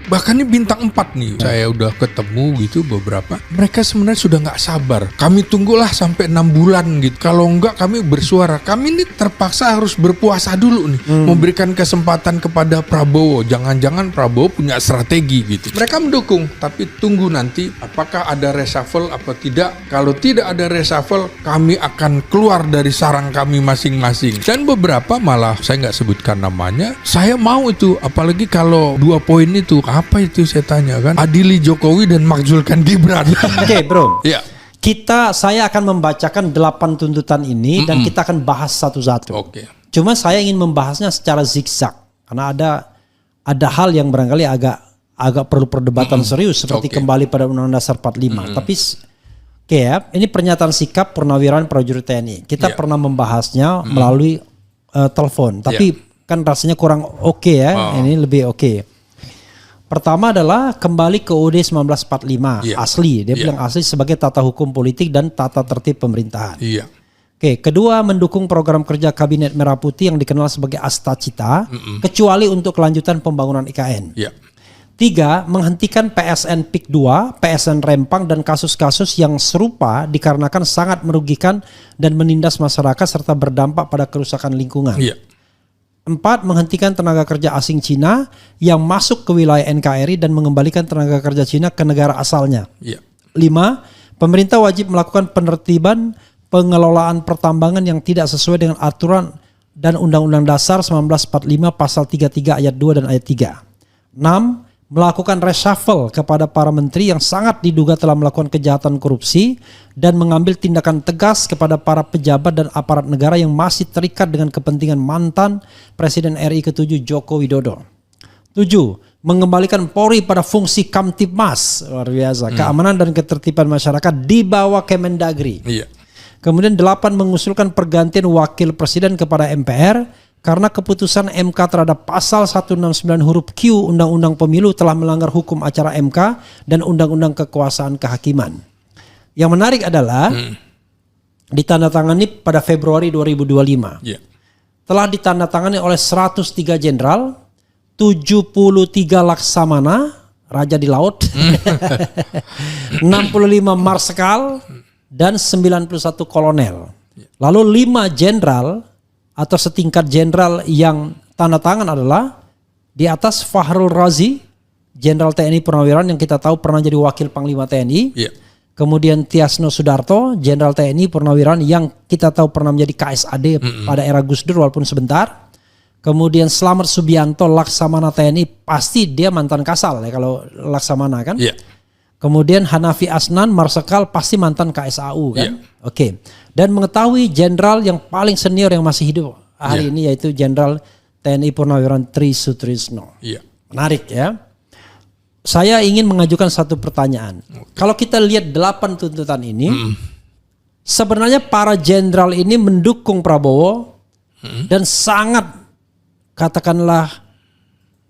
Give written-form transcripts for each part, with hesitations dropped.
Bahkan ini bintang 4 nih, saya udah ketemu gitu beberapa. Mereka sebenarnya sudah nggak sabar. Kami tunggulah sampai 6 bulan gitu. Kalau enggak kami bersuara. Kami ini terpaksa harus berpuasa dulu nih, memberikan kesempatan kepada Prabowo. Jangan-jangan Prabowo punya strategi gitu. Mereka mendukung, tapi tunggu nanti apakah ada reshuffle apa tidak. Kalau tidak ada reshuffle, kami akan keluar dari sarang kami masing-masing. Dan beberapa malah saya nggak sebutkan namanya. Saya mau itu, apalagi kalau 2 poin itu. Apa itu saya tanya kan? Adili Jokowi dan makzulkan Gibran. Oke, bro. Ya. Saya akan membacakan 8 tuntutan ini dan kita akan bahas satu-satu. Oke. Cuma saya ingin membahasnya secara zigzag karena ada hal yang barangkali agak perlu perdebatan serius seperti kembali pada Undang-Undang Dasar 45. Tapi ini pernyataan sikap purnawirawan prajurit TNI. Kita pernah membahasnya melalui telepon, tapi kan rasanya kurang oke ya. Ini lebih oke. Pertama adalah kembali ke UUD 1945 asli. Dia bilang asli sebagai tata hukum politik dan tata tertib pemerintahan. Kedua, mendukung program kerja Kabinet Merah Putih yang dikenal sebagai Astacita, kecuali untuk kelanjutan pembangunan IKN. 3, menghentikan PSN PIK 2, PSN Rempang dan kasus-kasus yang serupa dikarenakan sangat merugikan dan menindas masyarakat serta berdampak pada kerusakan lingkungan. 4, menghentikan tenaga kerja asing Cina yang masuk ke wilayah NKRI dan mengembalikan tenaga kerja Cina ke negara asalnya. 5, pemerintah wajib melakukan penertiban pengelolaan pertambangan yang tidak sesuai dengan aturan dan Undang-Undang Dasar 1945 pasal 33 ayat 2 dan ayat 3. 6, melakukan reshuffle kepada para menteri yang sangat diduga telah melakukan kejahatan korupsi dan mengambil tindakan tegas kepada para pejabat dan aparat negara yang masih terikat dengan kepentingan mantan Presiden RI ke-7 Joko Widodo. 7, mengembalikan Polri pada fungsi Kamtibmas, luar biasa, keamanan dan ketertiban masyarakat di bawah Kemendagri. Kemudian 8, mengusulkan pergantian wakil presiden kepada MPR karena keputusan MK terhadap pasal 169 huruf Q Undang-Undang Pemilu telah melanggar hukum acara MK dan Undang-Undang Kekuasaan Kehakiman. Yang menarik adalah ditandatangani pada Februari 2025. Telah ditandatangani oleh 103 jenderal, 73 laksamana, raja di laut, 65 marsekal, dan 91 kolonel. Lalu 5 jenderal atau setingkat jenderal yang tanda tangan adalah di atas Fahrul Razi, jenderal TNI purnawirawan yang kita tahu pernah jadi wakil Panglima TNI. Kemudian Tiasno Sudarto, jenderal TNI purnawirawan yang kita tahu pernah menjadi KSAD pada era Gus Dur walaupun sebentar. Kemudian Slamet Subianto, Laksamana TNI, pasti dia mantan Kasal ya kalau Laksamana kan. Kemudian Hanafi Asnan, Marsekal, pasti mantan KSAU kan. Dan mengetahui jenderal yang paling senior yang masih hidup hari ini yaitu Jenderal TNI Purnawirawan Tri Sutrisno. Menarik ya. Saya ingin mengajukan satu pertanyaan. Kalau kita lihat 8 tuntutan ini, sebenarnya para jenderal ini mendukung Prabowo dan sangat katakanlah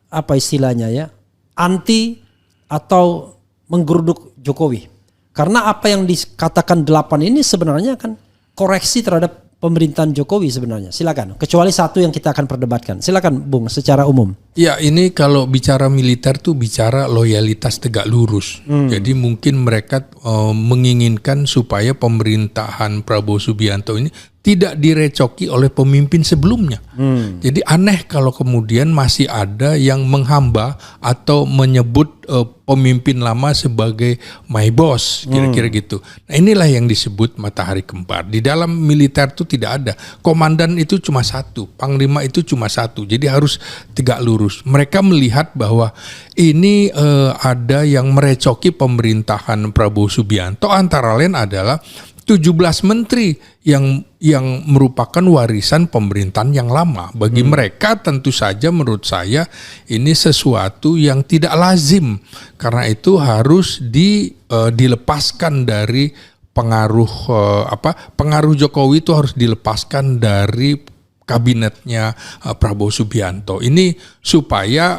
apa istilahnya ya, anti atau menggeruduk Jokowi. Karena apa yang dikatakan 8 ini sebenarnya kan koreksi terhadap pemerintahan Jokowi sebenarnya. Silakan. Kecuali satu yang kita akan perdebatkan. Silakan Bung secara umum. Ya ini kalau bicara militer tuh bicara loyalitas tegak lurus. Jadi mungkin mereka menginginkan supaya pemerintahan Prabowo Subianto ini tidak direcoki oleh pemimpin sebelumnya. Jadi aneh kalau kemudian masih ada yang menghamba atau menyebut pemimpin lama sebagai my boss, kira-kira gitu. Nah inilah yang disebut matahari kembar. Di dalam militer itu tidak ada. Komandan itu cuma satu, panglima itu cuma satu. Jadi harus tegak lurus. Mereka melihat bahwa ini ada yang merecoki pemerintahan Prabowo Subianto, antara lain adalah 17 menteri yang merupakan warisan pemerintahan yang lama. Bagi mereka tentu saja menurut saya ini sesuatu yang tidak lazim. Karena itu harus dilepaskan dari pengaruh pengaruh Jokowi itu harus dilepaskan dari kabinetnya Prabowo Subianto. Ini supaya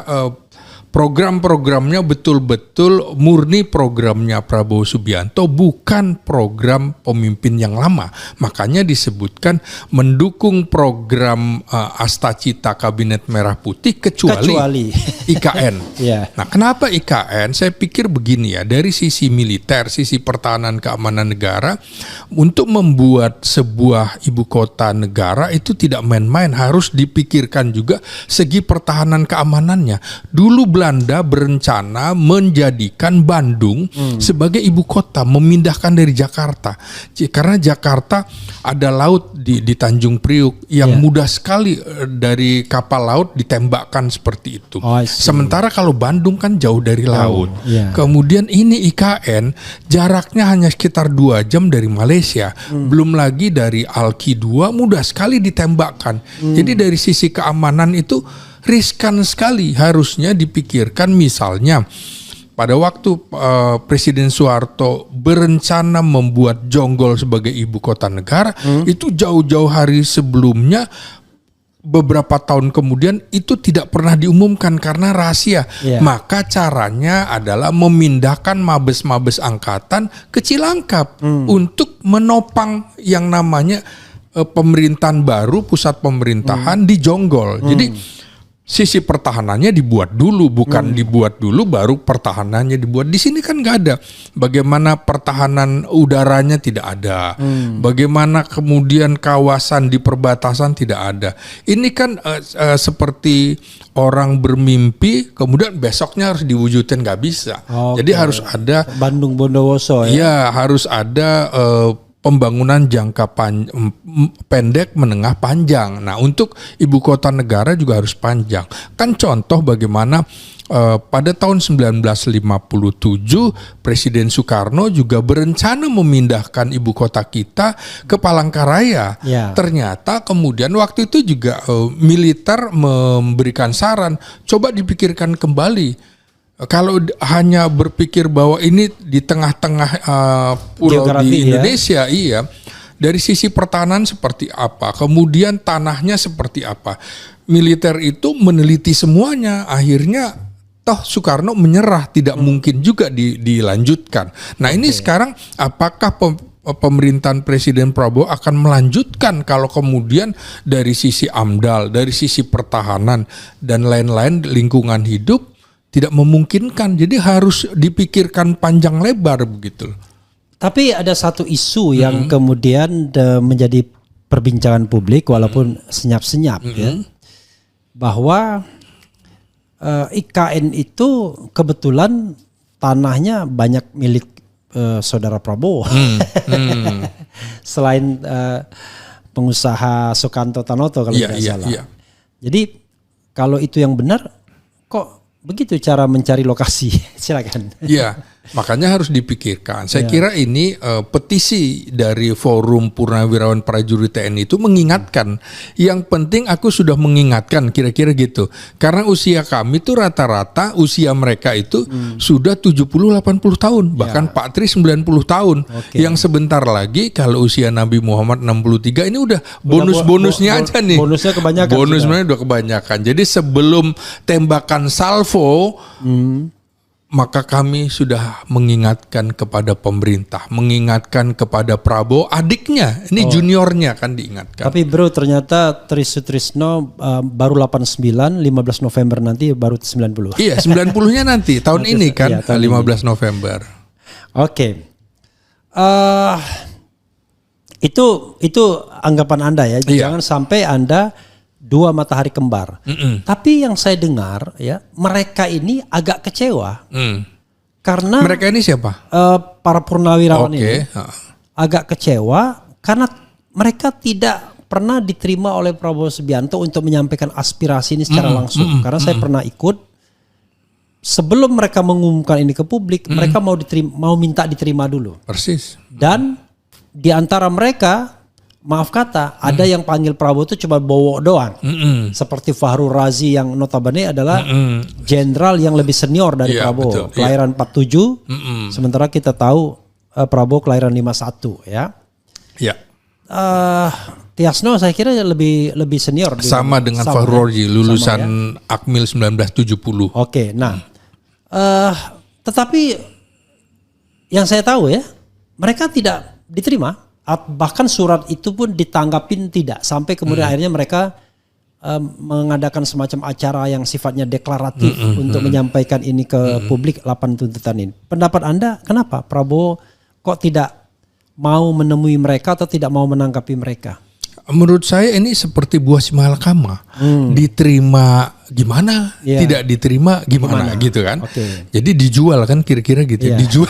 program-programnya betul-betul murni programnya Prabowo Subianto, bukan program pemimpin yang lama. Makanya disebutkan mendukung program Astacita Kabinet Merah Putih kecuali IKN. Yeah. Nah, kenapa IKN? Saya pikir begini ya, dari sisi militer, sisi pertahanan keamanan negara, untuk membuat sebuah ibu kota negara itu tidak main-main, harus dipikirkan juga segi pertahanan keamanannya. Dulu Belanda berencana menjadikan Bandung sebagai ibu kota, memindahkan dari Jakarta. Karena Jakarta ada laut di Tanjung Priuk yang mudah sekali dari kapal laut ditembakkan seperti itu. Sementara kalau Bandung kan jauh dari laut. Kemudian ini IKN jaraknya hanya sekitar 2 jam dari Malaysia. Belum lagi dari Alki 2 mudah sekali ditembakkan. Jadi dari sisi keamanan itu riskan sekali, harusnya dipikirkan. Misalnya pada waktu Presiden Soeharto berencana membuat Jonggol sebagai ibu kota negara, itu jauh-jauh hari sebelumnya, beberapa tahun kemudian itu tidak pernah diumumkan karena rahasia. Maka caranya adalah memindahkan mabes-mabes angkatan ke Cilangkap untuk menopang yang namanya pemerintahan baru, pusat pemerintahan di Jonggol. Jadi sisi pertahanannya dibuat dulu, bukan dibuat dulu baru pertahanannya dibuat. Di sini kan nggak ada. Bagaimana pertahanan udaranya tidak ada. Bagaimana kemudian kawasan di perbatasan tidak ada. Ini kan seperti orang bermimpi, kemudian besoknya harus diwujudin, nggak bisa. Jadi harus ada Bandung Bondowoso ya. Ya, harus ada pembangunan jangka pendek, menengah, panjang. Nah, untuk ibu kota negara juga harus panjang. Kan contoh bagaimana pada tahun 1957 Presiden Soekarno juga berencana memindahkan ibu kota kita ke Palangkaraya. Ternyata kemudian waktu itu juga militer memberikan saran, coba dipikirkan kembali. Kalau hanya berpikir bahwa ini di tengah-tengah pulau geografi di Indonesia, dari sisi pertahanan seperti apa, kemudian tanahnya seperti apa, militer itu meneliti semuanya, akhirnya toh Soekarno menyerah, tidak mungkin juga dilanjutkan. Nah ini sekarang apakah pemerintahan Presiden Prabowo akan melanjutkan kalau kemudian dari sisi AMDAL, dari sisi pertahanan dan lain-lain lingkungan hidup tidak memungkinkan, jadi harus dipikirkan panjang lebar begitu. Tapi ada satu isu yang kemudian menjadi perbincangan publik walaupun senyap-senyap ya, bahwa IKN itu kebetulan tanahnya banyak milik saudara Prabowo. Selain pengusaha Sukanto Tanoto kalau tidak salah. Jadi kalau itu yang benar, kok begitu cara mencari lokasi? Silakan. Iya, makanya harus dipikirkan. Saya kira ini petisi dari Forum Purnawirawan Prajurit TNI itu mengingatkan. Yang penting aku sudah mengingatkan, kira-kira gitu. Karena usia kami itu rata-rata usia mereka itu sudah 70-80 tahun. Bahkan Pak Tri 90 tahun. Yang sebentar lagi kalau usia Nabi Muhammad 63 ini udah bonus-bonusnya aja nih. Bonusnya kebanyakan. Bonusnya udah kebanyakan. Jadi sebelum tembakan salvo, maka kami sudah mengingatkan kepada pemerintah, mengingatkan kepada Prabowo, adiknya, ini juniornya kan diingatkan. Tapi bro, ternyata Tri Sutrisno baru 89, 15 November nanti baru 90. Iya, 90-nya nanti, tahun ini kan, tahun 15 November. Itu anggapan Anda ya, jangan sampai Anda dua matahari kembar. Tapi yang saya dengar ya, mereka ini agak kecewa. Karena mereka ini siapa? Para purnawirawan ini agak kecewa karena mereka tidak pernah diterima oleh Prabowo Subianto untuk menyampaikan aspirasi ini secara langsung. Karena saya pernah ikut sebelum mereka mengumumkan ini ke publik, mereka mau minta diterima dulu. Persis. Dan di antara mereka, maaf kata, ada yang panggil Prabowo itu cuma bowo doang. Seperti Fahru Razi yang notabene adalah jenderal yang lebih senior dari Prabowo. Betul, kelahiran 47, sementara kita tahu Prabowo kelahiran 51 ya. Tiasno saya kira lebih senior. Sama dengan Fahru Razi, lulusan Akmil 1970. Oke, nah tetapi yang saya tahu ya, mereka tidak diterima, bahkan surat itu pun ditanggapin tidak, sampai kemudian akhirnya mereka mengadakan semacam acara yang sifatnya deklaratif untuk menyampaikan ini ke publik, 8 tuntutan ini. Pendapat Anda kenapa Prabowo kok tidak mau menemui mereka atau tidak mau menanggapi mereka? Menurut saya ini seperti buah si malakama, diterima gimana, tidak diterima gimana gitu kan. Jadi dijual kan kira-kira gitu, dijual.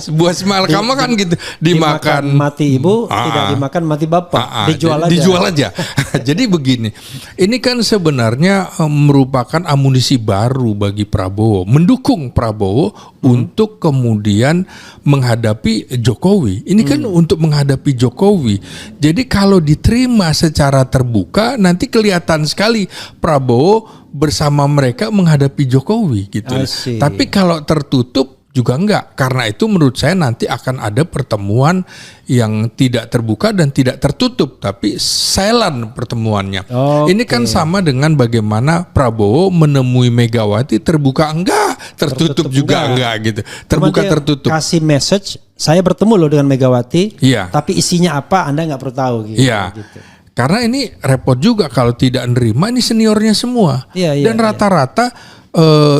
Buah si malakama kan gitu, dimakan mati ibu, tidak dimakan mati bapak, dijual aja. Jadi begini, ini kan sebenarnya merupakan amunisi baru bagi Prabowo, mendukung Prabowo untuk kemudian menghadapi Jokowi. Ini kan untuk menghadapi Jokowi. Jadi kalau diterima secara terbuka, nanti kelihatan sekali Prabowo bersama mereka menghadapi Jokowi gitu. Tapi kalau tertutup juga enggak. Karena itu menurut saya nanti akan ada pertemuan yang tidak terbuka dan tidak tertutup, tapi silent pertemuannya. Ini kan sama dengan bagaimana Prabowo menemui Megawati, terbuka enggak, tertutup juga enggak gitu. Terbuka tertutup. Kasih message, saya bertemu loh dengan Megawati, tapi isinya apa Anda nggak perlu tahu gitu. Gitu. Karena ini repot juga kalau tidak nerima, ini seniornya semua. Dan rata-rata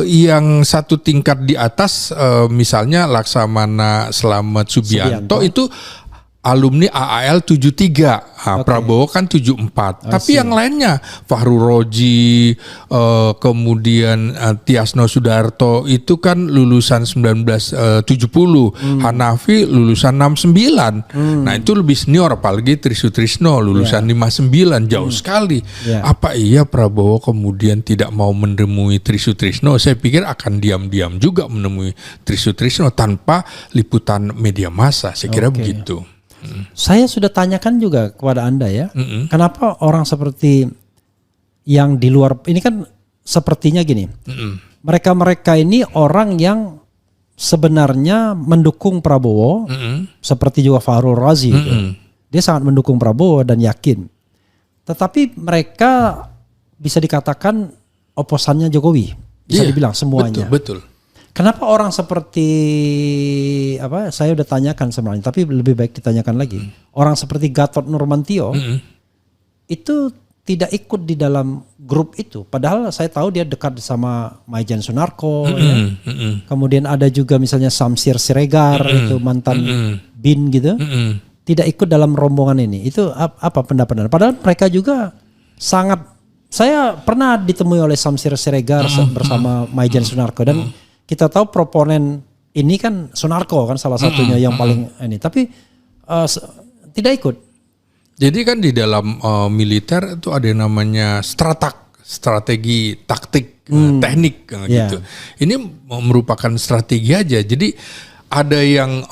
yang satu tingkat di atas, misalnya Laksamana Slamet Subianto itu alumni AAL 73, Prabowo kan 74. Tapi yang lainnya Fahru Razi, kemudian Tiasno Sudarto itu kan lulusan 1970, Hanafi lulusan 69. Nah itu lebih senior, apalagi Trisutrisno lulusan 59, jauh sekali. Apa iya Prabowo kemudian tidak mau menemui Trisutrisno? Saya pikir akan diam-diam juga menemui Trisutrisno tanpa liputan media massa. Saya kira begitu. Saya sudah tanyakan juga kepada Anda ya, kenapa orang seperti yang di luar ini kan sepertinya gini, mereka ini orang yang sebenarnya mendukung Prabowo, seperti juga Fahru Razi, dia sangat mendukung Prabowo dan yakin, tetapi mereka bisa dikatakan oposannya Jokowi, bisa dibilang semuanya. Betul. Kenapa orang seperti saya udah tanyakan sebenarnya, tapi lebih baik ditanyakan lagi. Orang seperti Gatot Nurmantio itu tidak ikut di dalam grup itu. Padahal saya tahu dia dekat sama Maijen Sunarko. Kemudian ada juga misalnya Samsir Siregar, itu mantan BIN gitu. Tidak ikut dalam rombongan ini. Itu apa pendapat Anda? Padahal mereka juga sangat. Saya pernah ditemui oleh Samsir Siregar bersama Maijen Sunarko, dan kita tahu proponen ini kan Sunarko kan salah satunya yang paling ini, tapi tidak ikut. Jadi kan di dalam militer itu ada yang namanya strategi taktik, teknik gitu. Ini merupakan strategi aja. Jadi ada yang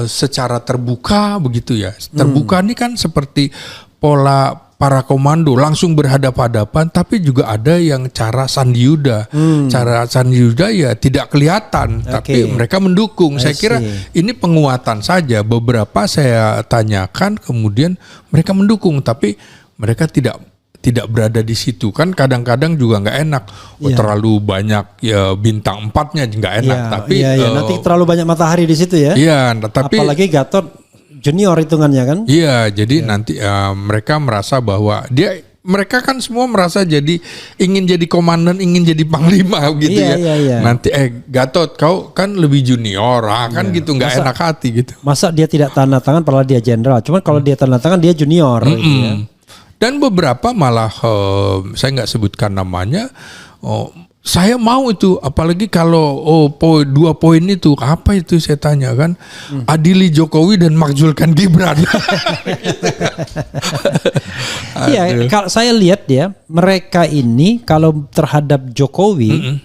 secara terbuka begitu ya. Terbuka ini kan seperti pola para komando langsung berhadapan-hadapan, tapi juga ada yang cara Sandi Yuda. Cara Sandi Yuda ya tidak kelihatan, tapi mereka mendukung. Saya kira ini penguatan saja. Beberapa saya tanyakan kemudian mereka mendukung, tapi mereka tidak berada di situ. Kan kadang-kadang juga nggak enak. Terlalu banyak ya bintang 4-nya nggak enak. Tapi nanti terlalu banyak matahari di situ ya. Tapi apalagi Gatot junior hitungannya kan? Jadi nanti mereka merasa bahwa mereka kan semua merasa ingin jadi komandan, ingin jadi panglima gitu ya. Nanti Gatot kau kan lebih junior, kan gitu nggak enak hati gitu. Masa dia tidak tanda tangan padahal dia jenderal? Cuman kalau dia tanda tangan dia junior. Gitu ya. Dan beberapa malah saya nggak sebutkan namanya. Saya mau itu, apalagi kalau 2 poin itu apa itu saya tanya kan, adili Jokowi dan makzulkan Gibran. Iya, kalau saya lihat ya, mereka ini kalau terhadap Jokowi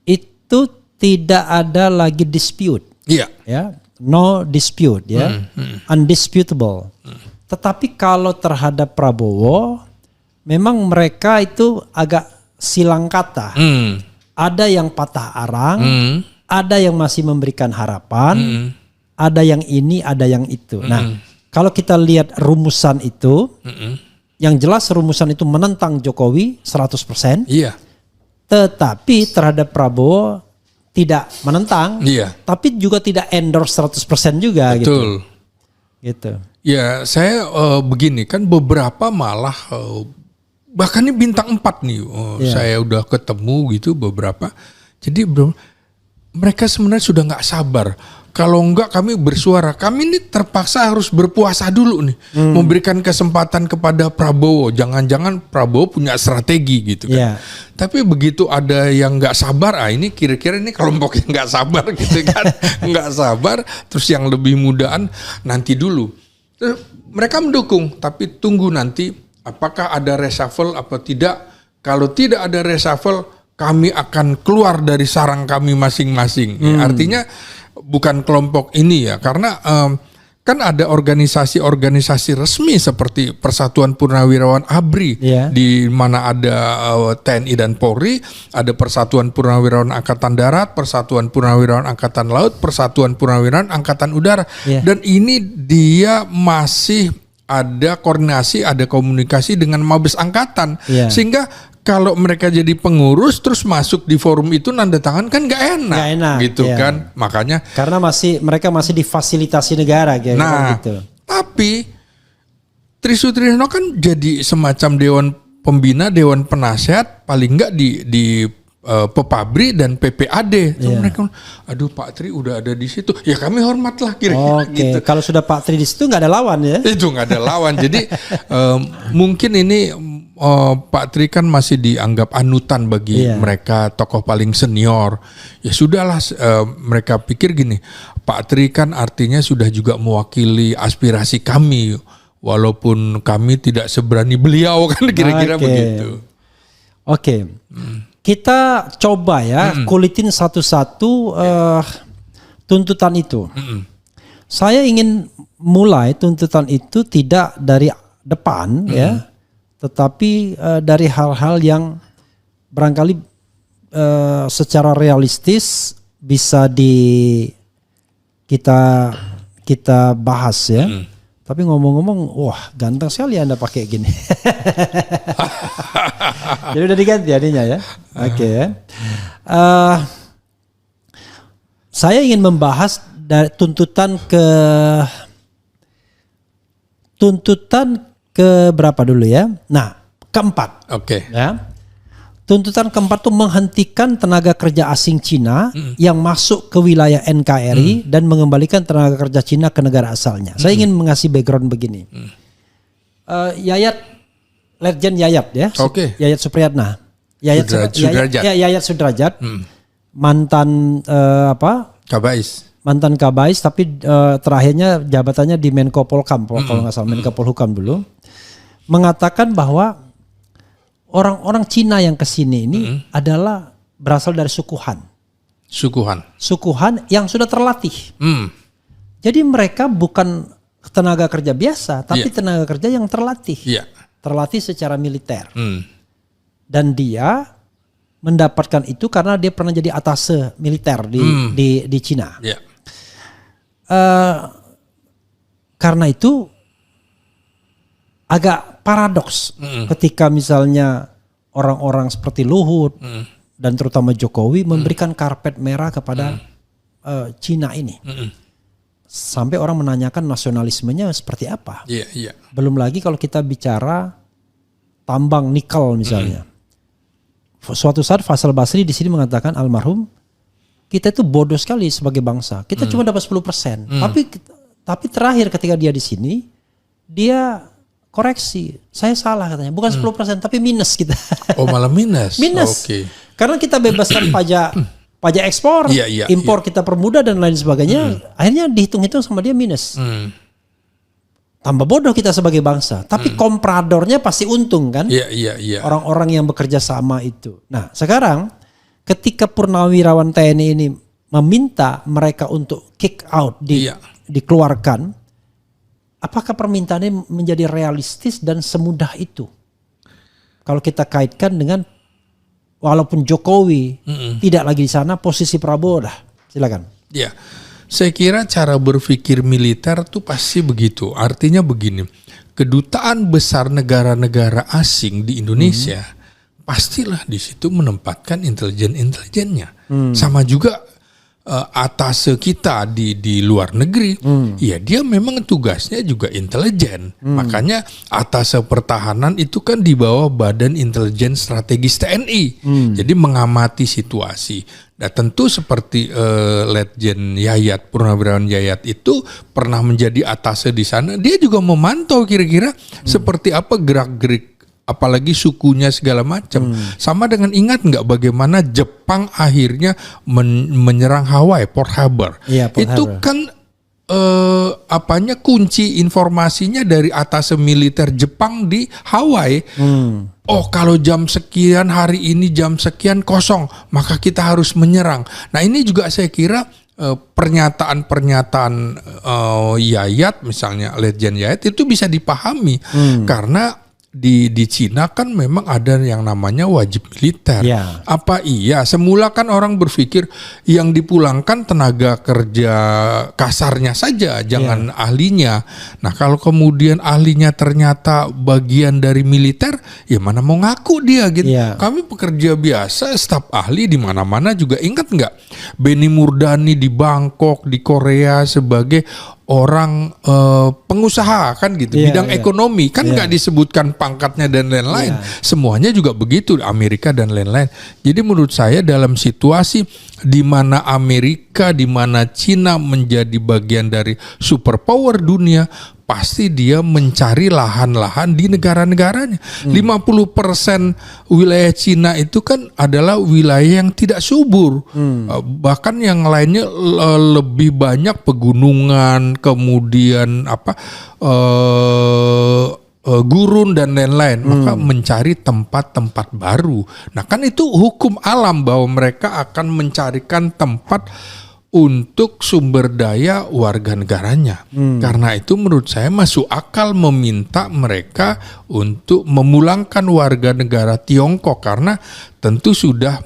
itu tidak ada lagi dispute. Ya, no dispute ya, undisputable. Tetapi kalau terhadap Prabowo, memang mereka itu agak silang kata. Ada yang patah arang, ada yang masih memberikan harapan, ada yang ini, ada yang itu. Nah, Kalau kita lihat rumusan itu, yang jelas rumusan itu menentang Jokowi 100%. Iya. Tetapi terhadap Prabowo tidak menentang, Iya. tapi juga tidak endorse 100% juga. Betul. Gitu. Ya, saya begini kan beberapa malah bahkan ini bintang 4 nih. Saya udah ketemu gitu beberapa. Jadi mereka sebenarnya sudah nggak sabar. Kalau enggak kami bersuara. Kami ini terpaksa harus berpuasa dulu nih. Memberikan kesempatan kepada Prabowo. Jangan-jangan Prabowo punya strategi gitu kan. Tapi begitu ada yang nggak sabar, ini kira-kira ini kelompok yang nggak sabar gitu kan. Nggak sabar. Terus yang lebih mudaan nanti dulu. Terus mereka mendukung. Tapi tunggu nanti apakah ada reshuffle apa tidak. Kalau tidak ada reshuffle, kami akan keluar dari sarang kami masing-masing. Artinya bukan kelompok ini ya, karena kan ada organisasi-organisasi resmi seperti Persatuan Purnawirawan ABRI, di mana ada TNI dan Polri, ada Persatuan Purnawirawan Angkatan Darat, Persatuan Purnawirawan Angkatan Laut, Persatuan Purnawirawan Angkatan Udara, dan ini dia masih ada koordinasi, ada komunikasi dengan Mabes Angkatan, sehingga kalau mereka jadi pengurus terus masuk di forum itu nanda tangan kan nggak enak gitu kan, makanya karena mereka masih difasilitasi negara gitu. Tapi Tri Sutrisno kan jadi semacam dewan pembina, dewan penasehat paling nggak di Pepabri dan PPAD. Mereka, aduh Pak Tri udah ada di situ, ya kami hormatlah kira-kira gitu. Kalau sudah Pak Tri di situ nggak ada lawan ya? Itu nggak ada lawan. Jadi mungkin ini Pak Tri kan masih dianggap anutan bagi mereka, tokoh paling senior. Ya sudahlah, mereka pikir gini, Pak Tri kan artinya sudah juga mewakili aspirasi kami, walaupun kami tidak seberani beliau kan, kira-kira begitu. Kita coba ya kulitin satu-satu tuntutan itu. Saya ingin mulai tuntutan itu tidak dari depan ya, tetapi dari hal-hal yang barangkali secara realistis bisa kita bahas ya. Tapi ngomong-ngomong, wah ganteng sekali Anda pakai gini. Jadi udah diganti adanya ya. Saya ingin membahas dari tuntutan ke berapa dulu ya? Nah, keempat. Ya. Tuntutan keempat itu menghentikan tenaga kerja asing Cina yang masuk ke wilayah NKRI dan mengembalikan tenaga kerja Cina ke negara asalnya. Saya ingin mengasih background begini. Letjen Yayat ya, Yayat Supriyatna, Yayat Sudrajat, mantan mantan Kabais, tapi terakhirnya jabatannya di Menko Polhukam, kalau nggak salah Menko Polhukam dulu, mengatakan bahwa orang-orang Cina yang kesini ini adalah berasal dari sukuhan yang sudah terlatih. Jadi mereka bukan tenaga kerja biasa, tapi tenaga kerja yang terlatih, terlatih secara militer. Dan dia mendapatkan itu karena dia pernah jadi atase militer di Cina. Karena itu agak paradoks ketika misalnya orang-orang seperti Luhut dan terutama Jokowi memberikan karpet merah kepada Cina ini. Sampai orang menanyakan nasionalismenya seperti apa. Belum lagi kalau kita bicara tambang nikel misalnya. Suatu saat Faisal Basri di sini mengatakan, almarhum, kita itu bodoh sekali sebagai bangsa. Kita cuma dapat 10%. Tapi terakhir ketika dia di sini, dia koreksi, saya salah katanya, bukan 10% tapi minus kita. Oh malah minus. Karena kita bebaskan pajak ekspor, impor kita permudah dan lain sebagainya. Akhirnya dihitung-hitung sama dia minus. Tambah bodoh kita sebagai bangsa. Tapi kompradornya pasti untung kan? Orang-orang yang bekerja sama itu. Nah sekarang ketika Purnawirawan TNI ini meminta mereka untuk kick out, dikeluarkan, apakah permintaannya menjadi realistis dan semudah itu? Kalau kita kaitkan dengan walaupun Jokowi tidak lagi di sana, posisi Prabowo dah. Silakan. Saya kira cara berpikir militer tuh pasti begitu. Artinya begini, kedutaan besar negara-negara asing di Indonesia pastilah di situ menempatkan intelijen-intelijennya. Sama juga atase kita di luar negeri, ya dia memang tugasnya juga intelijen. Makanya atase pertahanan itu kan di bawah Badan Intelijen Strategis TNI. Jadi mengamati situasi. Dan tentu seperti Letjen Yayat, Purnawirawan Yayat itu pernah menjadi atase di sana. Dia juga memantau kira-kira seperti apa gerak-gerik apalagi sukunya segala macam. Sama dengan ingat nggak bagaimana Jepang akhirnya menyerang Hawaii, Pearl Harbor. Iya, Pearl Itu Harbor. kan kunci informasinya dari atase militer Jepang di Hawaii. Oh, kalau jam sekian hari ini jam sekian kosong, maka kita harus menyerang. Nah, ini juga saya kira pernyataan-pernyataan Yayat, misalnya Letjen Yayat itu bisa dipahami karena di Cina kan memang ada yang namanya wajib militer. Ya. Apa iya? Semula kan orang berpikir yang dipulangkan tenaga kerja kasarnya saja, jangan ahlinya. Nah, kalau kemudian ahlinya ternyata bagian dari militer, ya mana mau ngaku dia gitu. Ya. Kami pekerja biasa, staf ahli di mana-mana juga. Ingat nggak Benny Murdani di Bangkok, di Korea sebagai orang pengusaha kan gitu, bidang ekonomi kan nggak disebutkan pangkatnya dan lain-lain. Semuanya juga begitu, Amerika dan lain-lain. Jadi menurut saya dalam situasi di mana Amerika, di mana Cina menjadi bagian dari superpower dunia, pasti dia mencari lahan-lahan di negara-negaranya. 50% wilayah Cina itu kan adalah wilayah yang tidak subur. Bahkan yang lainnya lebih banyak pegunungan, kemudian gurun dan lain-lain. Maka mencari tempat-tempat baru. Nah, kan itu hukum alam bahwa mereka akan mencarikan tempat untuk sumber daya warga negaranya. Karena itu menurut saya masuk akal meminta mereka untuk memulangkan warga negara Tiongkok, karena tentu sudah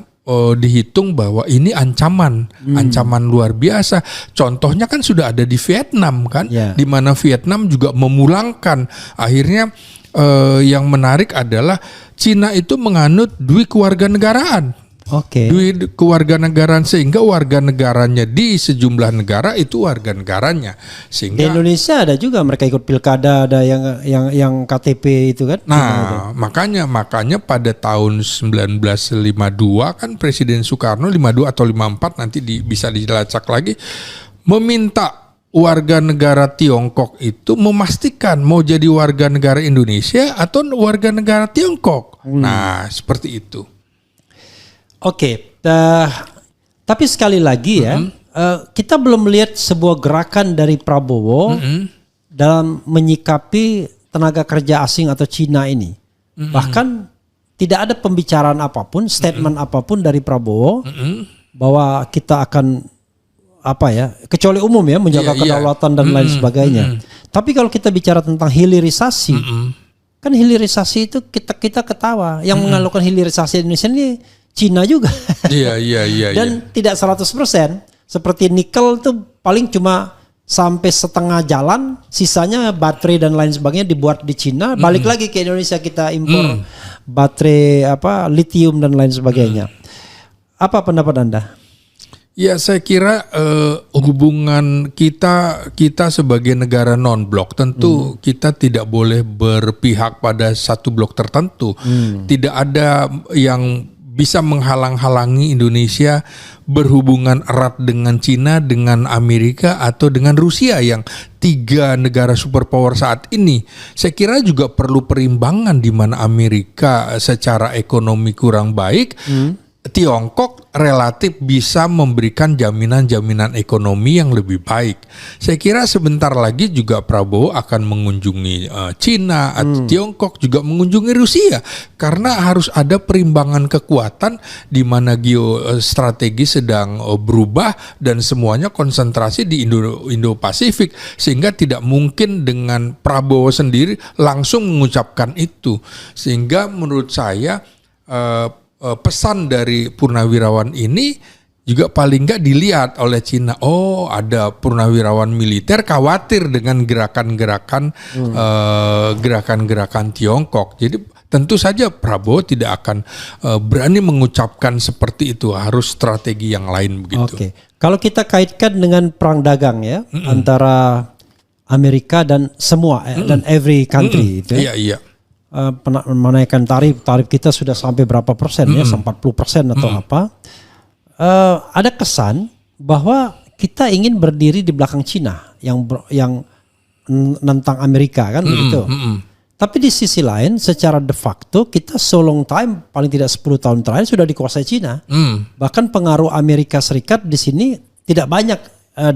dihitung bahwa ini ancaman luar biasa. Contohnya kan sudah ada di Vietnam kan, di mana Vietnam juga memulangkan. Akhirnya yang menarik adalah Cina itu menganut dui kewarganegaraan. Dui kewarganegaraan, sehingga warga negaranya di sejumlah negara itu warga negaranya. Sehingga di Indonesia ada juga mereka ikut pilkada, ada yang KTP itu kan. Nah, makanya pada tahun 1952 kan Presiden Soekarno 52 atau 54 nanti bisa dilacak lagi, meminta warga negara Tiongkok itu memastikan mau jadi warga negara Indonesia atau warga negara Tiongkok. Nah, seperti itu. Tapi sekali lagi ya, kita belum melihat sebuah gerakan dari Prabowo dalam menyikapi tenaga kerja asing atau Cina ini. Bahkan tidak ada pembicaraan apapun, statement apapun dari Prabowo bahwa kita akan kecuali umum ya, menjaga kedaulatan dan lain sebagainya. Tapi kalau kita bicara tentang hilirisasi, kan hilirisasi itu kita ketawa. Yang mengalukan hilirisasi Indonesia ini Cina juga. Iya. Dan tidak 100%. Seperti nikel tuh paling cuma sampai setengah jalan, sisanya baterai dan lain sebagainya dibuat di Cina, balik lagi ke Indonesia kita impor baterai lithium dan lain sebagainya. Apa pendapat Anda? Ya, saya kira hubungan kita sebagai negara non-blok tentu kita tidak boleh berpihak pada satu blok tertentu. Tidak ada yang bisa menghalang-halangi Indonesia berhubungan erat dengan Cina, dengan Amerika, atau dengan Rusia yang 3 negara superpower saat ini. Saya kira juga perlu perimbangan di mana Amerika secara ekonomi kurang baik, Tiongkok relatif bisa memberikan jaminan-jaminan ekonomi yang lebih baik. Saya kira sebentar lagi juga Prabowo akan mengunjungi Cina atau Tiongkok, juga mengunjungi Rusia, karena harus ada perimbangan kekuatan di mana geostrategi sedang berubah dan semuanya konsentrasi di Indo-Pasifik, sehingga tidak mungkin dengan Prabowo sendiri langsung mengucapkan itu. Sehingga menurut saya pesan dari Purnawirawan ini juga paling nggak dilihat oleh Cina. Oh, ada purnawirawan militer khawatir dengan gerakan-gerakan gerakan-gerakan Tiongkok. Jadi tentu saja Prabowo tidak akan berani mengucapkan seperti itu. Harus strategi yang lain begitu. Oke. Kalau kita kaitkan dengan perang dagang ya antara Amerika dan semua dan every country itu. Iya, iya. Menaikkan tarif kita sudah sampai berapa persen ya, 40% atau apa. Ada kesan bahwa kita ingin berdiri di belakang Cina yang nentang Amerika kan begitu. Tapi di sisi lain secara de facto kita so long time, paling tidak 10 tahun terakhir sudah dikuasai Cina. Bahkan pengaruh Amerika Serikat di sini tidak banyak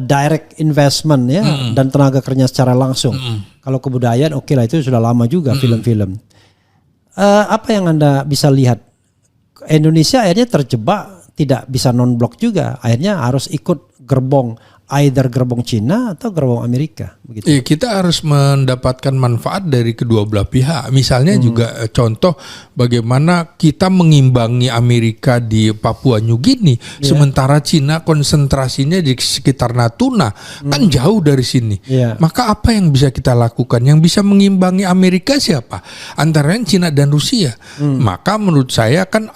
direct investment ya dan tenaga kerja secara langsung. Kalau kebudayaan oke lah, itu sudah lama juga film-film. Apa yang Anda bisa lihat? Indonesia akhirnya terjebak, tidak bisa non-blok juga. Akhirnya harus ikut gerbong, either gerbong Cina atau gerbong Amerika. Begitu. Kita harus mendapatkan manfaat dari kedua belah pihak. Misalnya juga contoh bagaimana kita mengimbangi Amerika di Papua New Guinea, sementara Cina konsentrasinya di sekitar Natuna, kan jauh dari sini. Maka apa yang bisa kita lakukan? Yang bisa mengimbangi Amerika siapa? Antara Cina dan Rusia. Maka menurut saya kan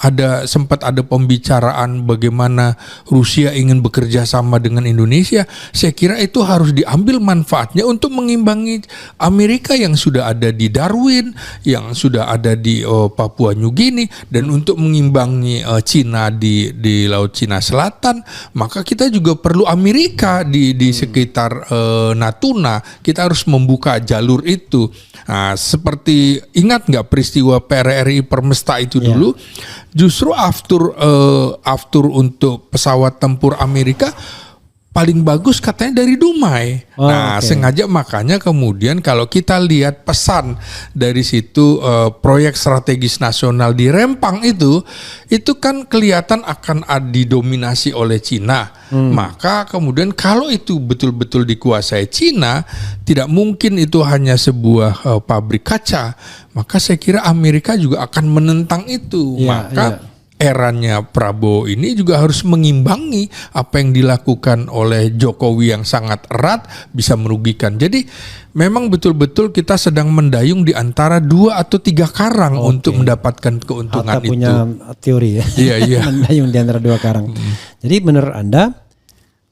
sempat ada pembicaraan bagaimana Rusia ingin bekerja sama dengan Indonesia. Saya kira itu harus diambil manfaatnya untuk mengimbangi Amerika yang sudah ada di Darwin, yang sudah ada di Papua New Guinea, dan untuk mengimbangi Cina di Laut Cina Selatan, maka kita juga perlu Amerika di sekitar Natuna. Kita harus membuka jalur itu. Nah, seperti ingat nggak peristiwa PRRI Permesta itu dulu? Justru aftur untuk pesawat tempur Amerika paling bagus katanya dari Dumai. Sengaja makanya kemudian kalau kita lihat pesan dari situ proyek strategis nasional di Rempang itu kan kelihatan akan didominasi oleh Cina. Maka kemudian kalau itu betul-betul dikuasai Cina, tidak mungkin itu hanya sebuah pabrik kaca. Maka saya kira Amerika juga akan menentang itu. Eranya Prabowo ini juga harus mengimbangi apa yang dilakukan oleh Jokowi yang sangat erat, bisa merugikan. Jadi memang betul-betul kita sedang mendayung di antara 2 atau 3 karang untuk mendapatkan keuntungan Hatta punya teori ya. Iya. Mendayung di antara 2 karang. Jadi menurut Anda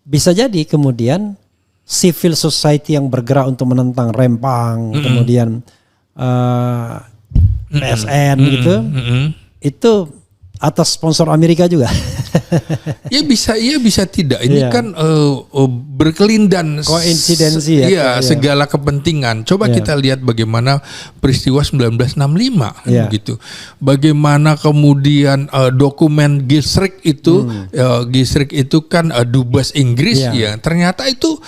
bisa jadi kemudian civil society yang bergerak untuk menentang Rempang, kemudian PSN gitu, itu atas sponsor Amerika juga. Ya bisa tidak. Ini kan berkelindan koinsidensi segala kepentingan. Coba kita lihat bagaimana peristiwa 1965 gitu. Bagaimana kemudian dokumen Gilstrike itu Gilstrike itu kan dubes Inggris ternyata itu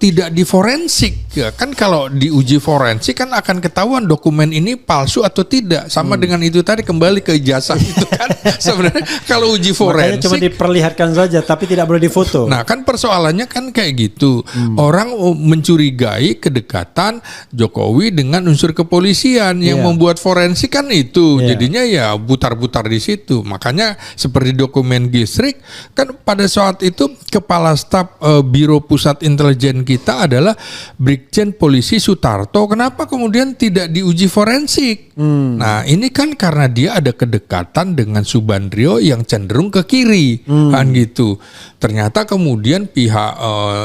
tidak diforensik ya kan. Kalau diuji forensik kan akan ketahuan dokumen ini palsu atau tidak. Sama dengan itu tadi, kembali ke ijazah itu kan. Sebenarnya kalau uji forensik makanya cuma diperlihatkan saja tapi tidak boleh difoto. Nah kan persoalannya kan kayak gitu. Orang mencurigai kedekatan Jokowi dengan unsur kepolisian yang membuat forensik kan itu. Jadinya ya butar-butar di situ. Makanya seperti dokumen Gilstrike kan pada saat itu Kepala Staf Biro Pusat Intelijen kita adalah Brigjen Polisi Sutarto. Kenapa kemudian tidak diuji forensik? Nah ini kan karena dia ada kedekatan dengan Subandrio yang cenderung ke kiri, kan gitu. Ternyata kemudian pihak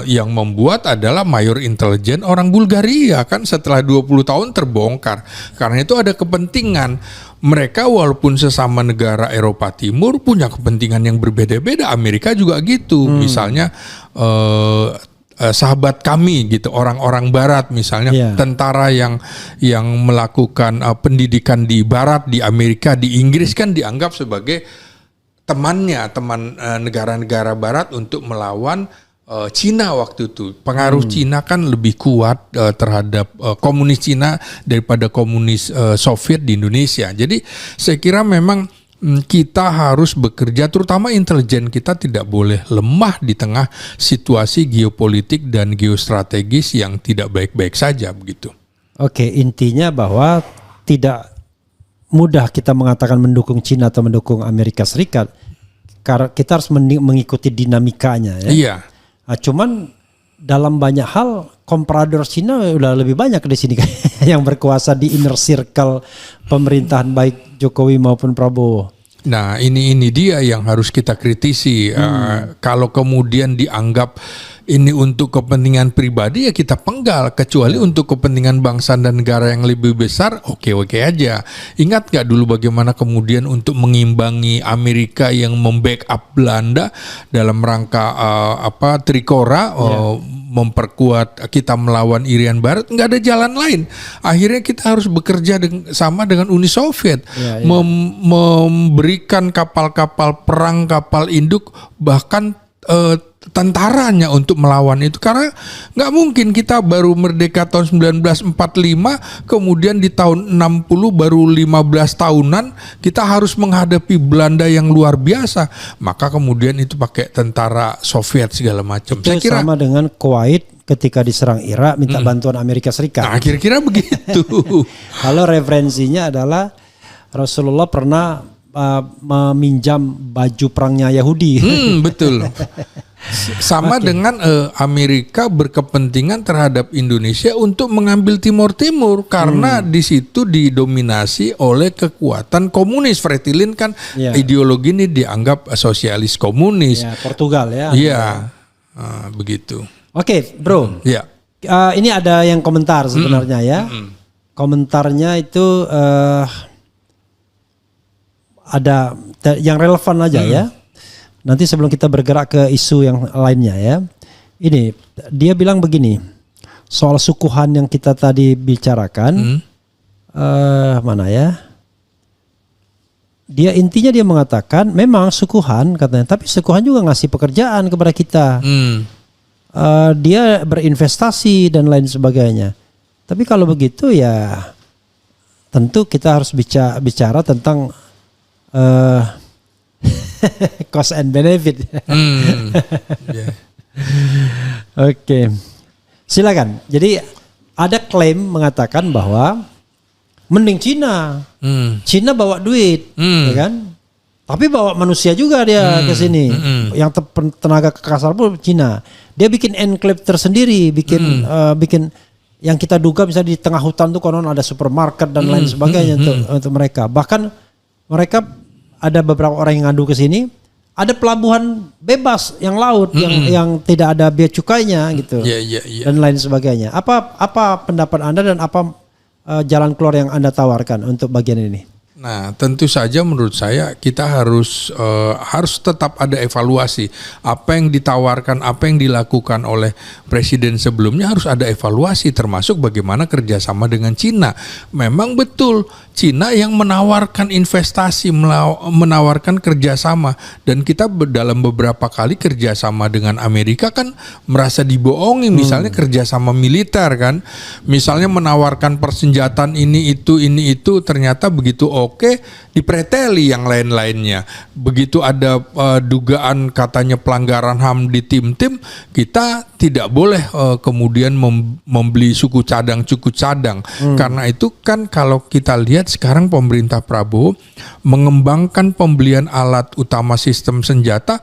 yang membuat adalah mayor intelijen orang Bulgaria kan, setelah 20 tahun terbongkar. Karena itu ada kepentingan. Mereka walaupun sesama negara Eropa Timur punya kepentingan yang berbeda-beda. Amerika juga gitu. Misalnya sahabat kami gitu, orang-orang Barat misalnya, tentara yang melakukan pendidikan di Barat, di Amerika, di Inggris kan dianggap sebagai teman negara-negara Barat untuk melawan Cina waktu itu. Pengaruh Cina kan lebih kuat terhadap komunis Cina daripada komunis Soviet di Indonesia. Jadi saya kira memang kita harus bekerja, terutama intelijen kita tidak boleh lemah di tengah situasi geopolitik dan geostrategis yang tidak baik-baik saja begitu. Oke, intinya bahwa tidak mudah kita mengatakan mendukung Cina atau mendukung Amerika Serikat karena kita harus mengikuti dinamikanya ya. Iya. Nah, cuman dalam banyak hal komprador Cina udah lebih banyak di sini yang berkuasa di inner circle pemerintahan baik Jokowi maupun Prabowo. Nah ini dia yang harus kita kritisi. Kalau kemudian dianggap ini untuk kepentingan pribadi ya kita penggal. Kecuali untuk kepentingan bangsa dan negara yang lebih besar, oke aja. Ingat gak dulu bagaimana kemudian untuk mengimbangi Amerika yang membackup Belanda dalam rangka Trikora, memperkuat kita melawan Irian Barat, nggak ada jalan lain. Akhirnya kita harus bekerja sama dengan Uni Soviet, memberikan kapal-kapal perang, kapal induk, bahkan tentaranya untuk melawan itu, karena nggak mungkin kita baru merdeka tahun 1945 kemudian di tahun 60 baru 15 tahunan kita harus menghadapi Belanda yang luar biasa, maka kemudian itu pakai tentara Soviet segala macam. Saya kira sama dengan Kuwait ketika diserang Irak minta bantuan Amerika Serikat. Nah, kira-kira begitu. Kalau referensinya adalah Rasulullah pernah meminjam baju perangnya Yahudi. Betul. Sama dengan Amerika berkepentingan terhadap Indonesia untuk mengambil Timur Timur karena di situ didominasi oleh kekuatan komunis. Fretilin kan ideologi ini dianggap sosialis komunis. Ya, Portugal ya. Iya, begitu. Oke, bro. Ya. Ini ada yang komentar sebenarnya ya. Komentarnya itu ada yang relevan aja ya. Nanti sebelum kita bergerak ke isu yang lainnya ya. Ini dia bilang begini. Soal sukuhan yang kita tadi bicarakan. Mana ya? Intinya dia mengatakan memang sukuhan katanya, tapi sukuhan juga ngasih pekerjaan kepada kita. Dia berinvestasi dan lain sebagainya. Tapi kalau begitu ya tentu kita harus bicara tentang cost and benefit. Oke. Silakan. Jadi ada klaim mengatakan bahwa mending Cina. Cina bawa duit, ya kan? Tapi bawa manusia juga dia ke sini. Yang tenaga kasar pun Cina. Dia bikin enclave tersendiri, bikin yang kita duga misalnya di tengah hutan tuh konon ada supermarket dan lain sebagainya untuk mereka. Bahkan mereka ada beberapa orang yang ngadu ke sini, ada pelabuhan bebas yang laut yang tidak ada bea cukainya gitu. Dan lain sebagainya. Apa pendapat Anda dan apa jalan keluar yang Anda tawarkan untuk bagian ini? Nah, tentu saja menurut saya kita harus tetap ada evaluasi. Apa yang ditawarkan, apa yang dilakukan oleh presiden sebelumnya harus ada evaluasi, termasuk bagaimana kerjasama dengan Cina. Memang betul Cina yang menawarkan investasi, menawarkan kerjasama, dan kita dalam beberapa kali kerjasama dengan Amerika kan merasa dibohongi. Misalnya kerjasama militer kan, misalnya menawarkan persenjataan ini itu ternyata begitu oke, dipreteli yang lain-lainnya. Begitu ada dugaan katanya pelanggaran HAM di tim-tim, kita tidak boleh kemudian membeli suku cadang. Karena itu kan kalau kita lihat sekarang pemerintah Prabowo mengembangkan pembelian alat utama sistem senjata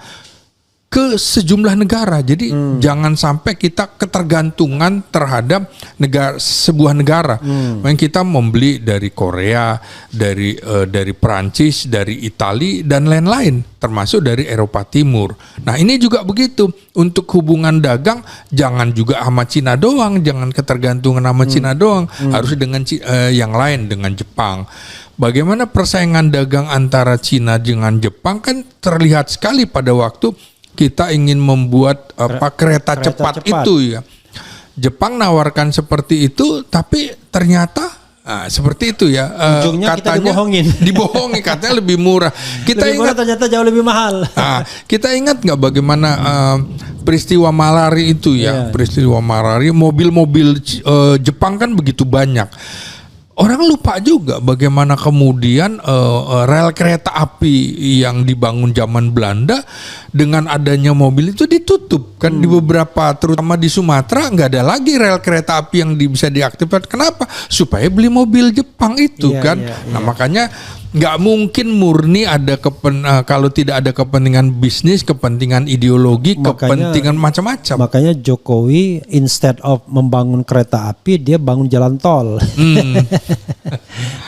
ke sejumlah negara. Jadi jangan sampai kita ketergantungan terhadap sebuah negara. Kita membeli dari Korea, dari Perancis, dari Italia dan lain-lain, termasuk dari Eropa Timur. Nah, ini juga begitu. Untuk hubungan dagang jangan juga sama Cina doang, jangan ketergantungan sama Cina doang, harus dengan yang lain, dengan Jepang. Bagaimana persaingan dagang antara Cina dengan Jepang kan terlihat sekali pada waktu kita ingin membuat kereta cepat itu ya. Jepang nawarkan seperti itu, tapi ternyata seperti itu ya. Ujungnya katanya kita dibohongi, katanya lebih murah. Kita lebih murah, ternyata jauh lebih mahal. Kita ingat nggak bagaimana peristiwa Malari itu ya? Peristiwa Malari, mobil-mobil Jepang kan begitu banyak. Orang lupa juga bagaimana kemudian rel kereta api yang dibangun zaman Belanda dengan adanya mobil itu ditutup kan di beberapa, terutama di Sumatera nggak ada lagi rel kereta api yang bisa diaktifkan. Kenapa? Supaya beli mobil Jepang itu kan. Nah makanya nggak mungkin murni ada kalau tidak ada kepentingan bisnis, kepentingan ideologi, kepentingan macam-macam. Makanya Jokowi instead of membangun kereta api, dia bangun jalan tol.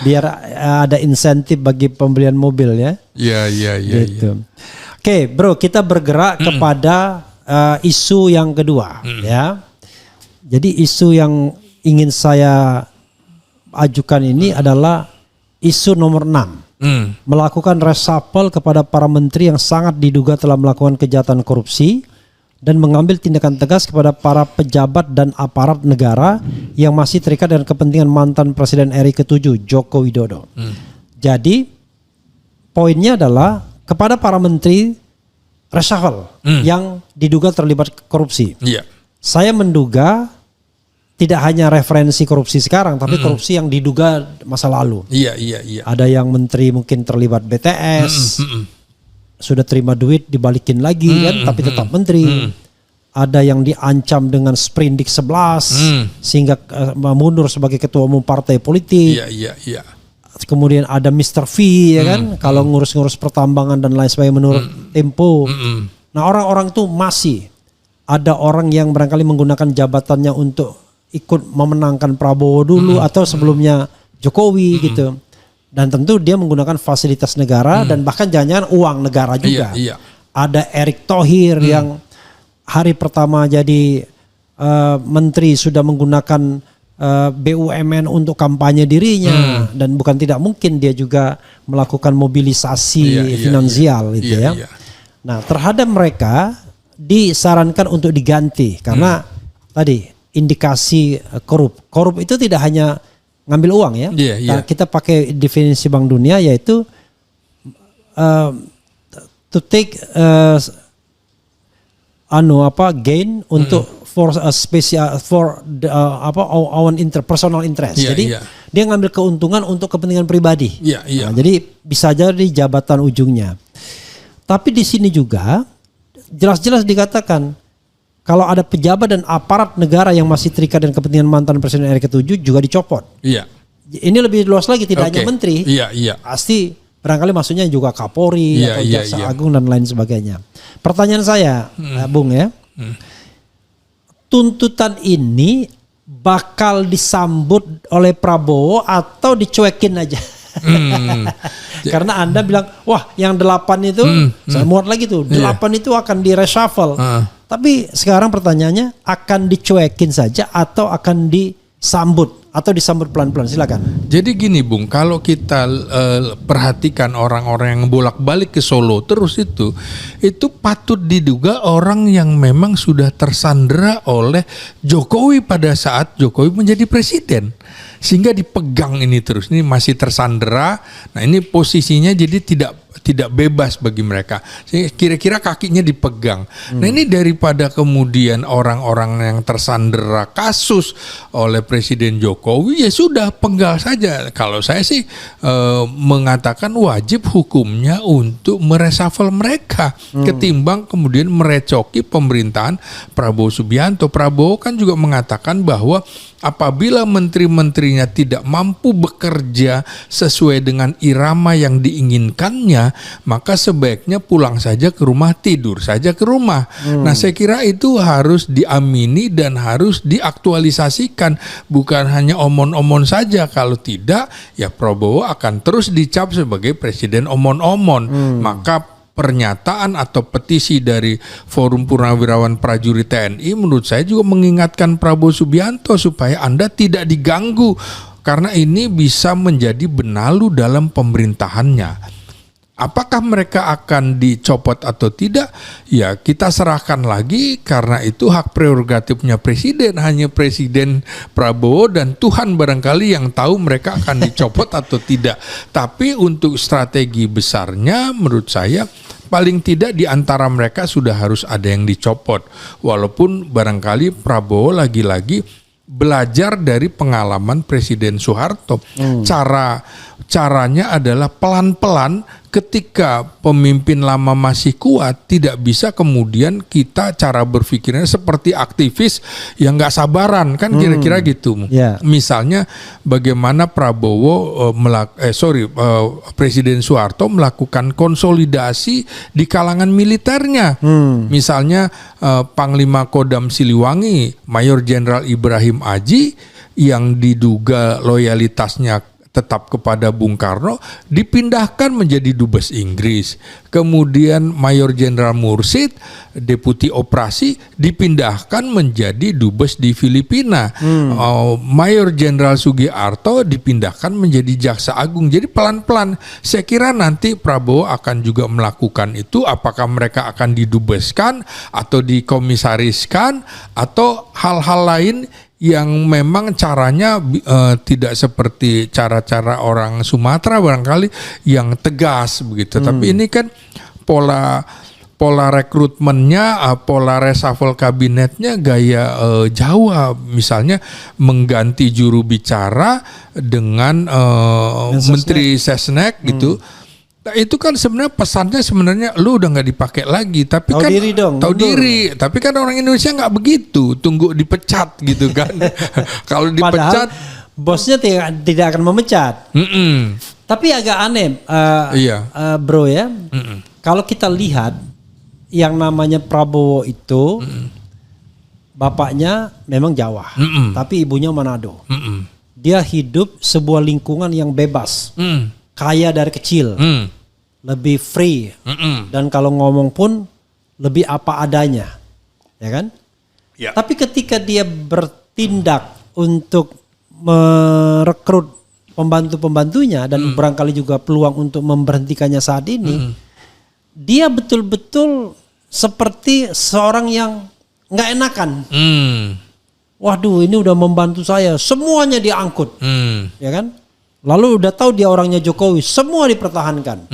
Biar ada insentif bagi pembelian mobil ya. Iya. Gitu. Oke, bro, kita bergerak kepada isu yang kedua ya. Jadi isu yang ingin saya ajukan ini adalah isu nomor 6, melakukan reshuffle kepada para menteri yang sangat diduga telah melakukan kejahatan korupsi dan mengambil tindakan tegas kepada para pejabat dan aparat negara yang masih terikat dengan kepentingan mantan Presiden RI ke-7 Joko Widodo. Jadi poinnya adalah kepada para menteri reshuffle yang diduga terlibat korupsi. Saya menduga tidak hanya referensi korupsi sekarang, tapi korupsi yang diduga masa lalu. Iya. Ada yang menteri mungkin terlibat BTS, sudah terima duit dibalikin lagi kan, tapi tetap menteri. Ada yang diancam dengan Sprindik 11 sehingga mundur sebagai ketua umum partai politik. Iya. Kemudian ada Mr. V ya kan, kalau ngurus-ngurus pertambangan dan lain sebagainya menurut Tempo. Nah orang-orang itu masih ada orang yang barangkali menggunakan jabatannya untuk ikut memenangkan Prabowo dulu atau sebelumnya Jokowi gitu. Dan tentu dia menggunakan fasilitas negara dan bahkan jangan-jangan uang negara juga. Ada Erick Thohir yang hari pertama jadi menteri sudah menggunakan BUMN untuk kampanye dirinya dan bukan tidak mungkin dia juga melakukan mobilisasi finansial gitu ya. Nah, terhadap mereka disarankan untuk diganti karena tadi indikasi korup itu tidak hanya ngambil uang ya. Nah, kita pakai definisi Bank Dunia yaitu to take gain untuk for a special for own personal interest. Jadi dia ngambil keuntungan untuk kepentingan pribadi. Nah, jadi bisa jadi jabatan ujungnya. Tapi di sini juga jelas-jelas dikatakan kalau ada pejabat dan aparat negara yang masih terikat dengan kepentingan mantan Presiden RI ke-7 juga dicopot. Ini lebih luas lagi, tidak hanya menteri. Pasti barangkali maksudnya juga Kapolri atau Jaksa Agung dan lain sebagainya. Pertanyaan saya, Bung ya. Tuntutan ini bakal disambut oleh Prabowo atau dicuekin aja? Karena Anda bilang, wah yang 8 itu, saya muat lagi tuh, 8 itu akan di reshuffle. Tapi sekarang pertanyaannya, akan dicuekin saja atau akan disambut? Atau disambut pelan-pelan? Silakan. Jadi gini Bung, kalau kita perhatikan orang-orang yang bolak-balik ke Solo terus itu patut diduga orang yang memang sudah tersandera oleh Jokowi pada saat Jokowi menjadi presiden. Sehingga dipegang ini terus, ini masih tersandera. Nah ini posisinya jadi tidak bebas bagi mereka. Kira-kira kakinya dipegang. Nah ini daripada kemudian orang-orang yang tersandera kasus oleh Presiden Jokowi, ya sudah penggal saja. Kalau saya sih mengatakan wajib hukumnya untuk mereshuffle mereka ketimbang kemudian merecoki pemerintahan Prabowo Subianto. Prabowo kan juga mengatakan bahwa apabila menteri-menterinya tidak mampu bekerja sesuai dengan irama yang diinginkannya, maka sebaiknya pulang saja ke rumah, tidur saja ke rumah. Nah saya kira itu harus diamini dan harus diaktualisasikan, bukan hanya omon-omon saja. Kalau tidak, ya Prabowo akan terus dicap sebagai presiden omon-omon. Maka pernyataan atau petisi dari Forum Purnawirawan Prajurit TNI menurut saya juga mengingatkan Prabowo Subianto supaya Anda tidak diganggu karena ini bisa menjadi benalu dalam pemerintahannya. Apakah mereka akan dicopot atau tidak? Ya kita serahkan lagi karena itu hak prerogatifnya presiden. Hanya Presiden Prabowo dan Tuhan barangkali yang tahu mereka akan dicopot atau tidak. Tapi untuk strategi besarnya menurut saya paling tidak di antara mereka sudah harus ada yang dicopot. Walaupun barangkali Prabowo lagi-lagi belajar dari pengalaman Presiden Soeharto. Caranya adalah pelan-pelan ketika pemimpin lama masih kuat, tidak bisa kemudian kita cara berpikirnya seperti aktivis yang nggak sabaran kan kira-kira gitu. Yeah. Misalnya bagaimana Prabowo Presiden Soeharto melakukan konsolidasi di kalangan militernya. Misalnya Panglima Kodam Siliwangi Mayor Jenderal Ibrahim Aji yang diduga loyalitasnya tetap kepada Bung Karno dipindahkan menjadi dubes Inggris. Kemudian Mayor Jenderal Mursid, deputi operasi, dipindahkan menjadi dubes di Filipina. Mayor Jenderal Sugiarto dipindahkan menjadi jaksa agung. Jadi pelan-pelan saya kira nanti Prabowo akan juga melakukan itu. Apakah mereka akan didubeskan atau dikomisariskan atau hal-hal lain yang memang caranya tidak seperti cara-cara orang Sumatera barangkali yang tegas begitu. Tapi ini kan pola rekrutmennya, pola reshuffle kabinetnya gaya Jawa, misalnya mengganti juru bicara dengan Menteri Sesnek gitu. Nah, itu kan sebenarnya pesannya sebenarnya lu udah nggak dipakai lagi, tapi tahu kan diri dong, tahu diri. Tapi kan orang Indonesia nggak begitu, tunggu dipecat gitu kan. Kalau dipecat, padahal bosnya tidak akan memecat. Tapi agak aneh, bro ya. Kalau kita lihat yang namanya Prabowo itu, bapaknya memang Jawa, tapi ibunya Manado. Dia hidup sebuah lingkungan yang bebas, kaya dari kecil. Lebih free, dan kalau ngomong pun lebih apa adanya, ya kan? Ya. Tapi ketika dia bertindak untuk merekrut pembantu-pembantunya dan barangkali juga peluang untuk memberhentikannya saat ini, dia betul-betul seperti seorang yang nggak enakan. Waduh, ini udah membantu saya, semuanya diangkut, ya kan? Lalu udah tahu dia orangnya Jokowi, semua dipertahankan.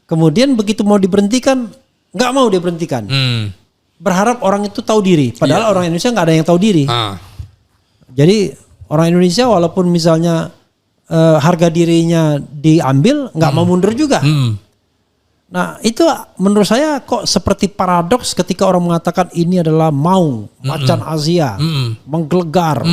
Kemudian begitu mau diberhentikan, nggak mau diberhentikan. Berharap orang itu tahu diri, padahal orang Indonesia nggak ada yang tahu diri. Jadi orang Indonesia walaupun misalnya harga dirinya diambil, nggak mau mundur juga. Nah itu menurut saya kok seperti paradoks ketika orang mengatakan ini adalah macan Asia, menggelegar,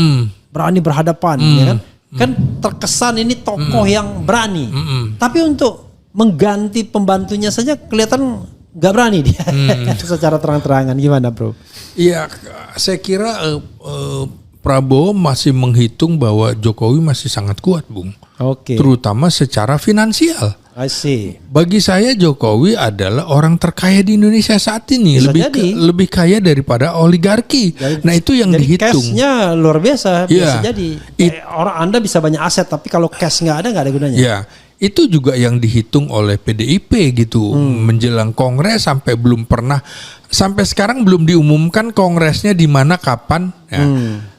berani berhadapan, ya kan? Kan terkesan ini tokoh yang berani, tapi untuk mengganti pembantunya saja kelihatan nggak berani dia. Secara terang-terangan gimana bro? Iya, saya kira Prabowo masih menghitung bahwa Jokowi masih sangat kuat, Bung. Terutama secara finansial. I see. Bagi saya Jokowi adalah orang terkaya di Indonesia saat ini, lebih kaya daripada oligarki. Nah itu yang dihitung. Cashnya luar biasa, bisa jadi. Orang Anda bisa banyak aset, tapi kalau cash nggak ada gunanya. Ya, itu juga yang dihitung oleh PDIP gitu. Menjelang Kongres sampai sekarang belum diumumkan Kongresnya di mana kapan. Ya.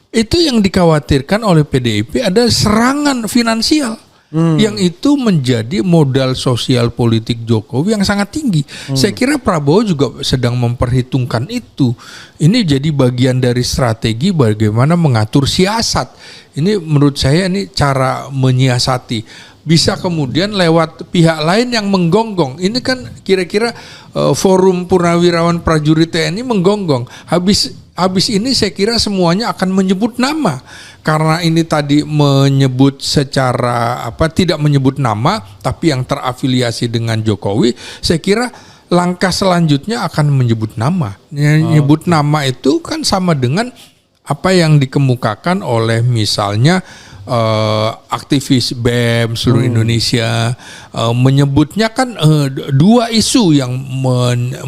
Itu yang dikhawatirkan oleh PDIP ada serangan finansial. Yang itu menjadi modal sosial politik Jokowi yang sangat tinggi. Saya kira Prabowo juga sedang memperhitungkan itu. Ini jadi bagian dari strategi bagaimana mengatur siasat. Ini menurut saya ini cara menyiasati. Bisa kemudian lewat pihak lain yang menggonggong. Ini kan kira-kira forum Purnawirawan Prajurit TNI menggonggong. Habis ini saya kira semuanya akan menyebut nama. Karena ini tadi menyebut secara tidak menyebut nama tapi yang terafiliasi dengan Jokowi, saya kira langkah selanjutnya akan menyebut nama. Menyebut nama itu kan sama dengan apa yang dikemukakan oleh misalnya aktivis BEM seluruh Indonesia, menyebutnya kan dua isu yang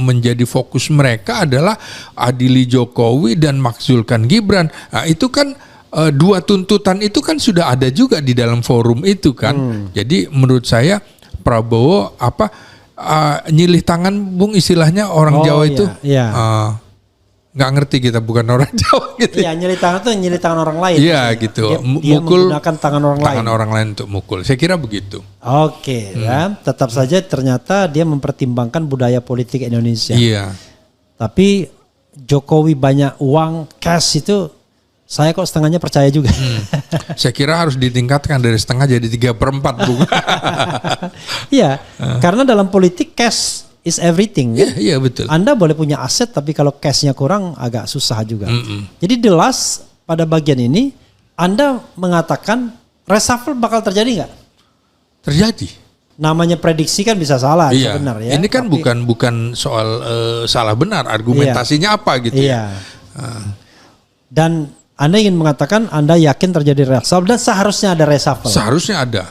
menjadi fokus mereka adalah adili Jokowi dan makzulkan Gibran. Nah, itu kan dua tuntutan itu kan sudah ada juga di dalam forum itu kan. Jadi menurut saya Prabowo nyilih tangan, Bung, istilahnya orang Jawa itu. Nggak ngerti kita, bukan orang Jawa gitu. Iya, nyilih tangan tuh nyilih tangan orang lain. Iya gitu. Dia menggunakan tangan orang lain untuk mukul. Saya kira begitu. Ya, tetap saja ternyata dia mempertimbangkan budaya politik Indonesia. Iya. Tapi Jokowi banyak uang, cash itu Saya kok setengahnya percaya juga. Saya kira harus ditingkatkan dari setengah jadi 3/4, Bung. Iya, karena dalam politik cash is everything. Iya, iya betul. Anda boleh punya aset tapi kalau cashnya kurang agak susah juga. Jadi the last pada bagian ini Anda mengatakan reshuffle bakal terjadi nggak? Terjadi. Namanya prediksi kan bisa salah Iya. sebenarnya. Ini kan bukan soal salah benar, argumentasinya apa gitu ya. Dan Anda ingin mengatakan Anda yakin terjadi reshuffle dan seharusnya ada reshuffle. Seharusnya ada.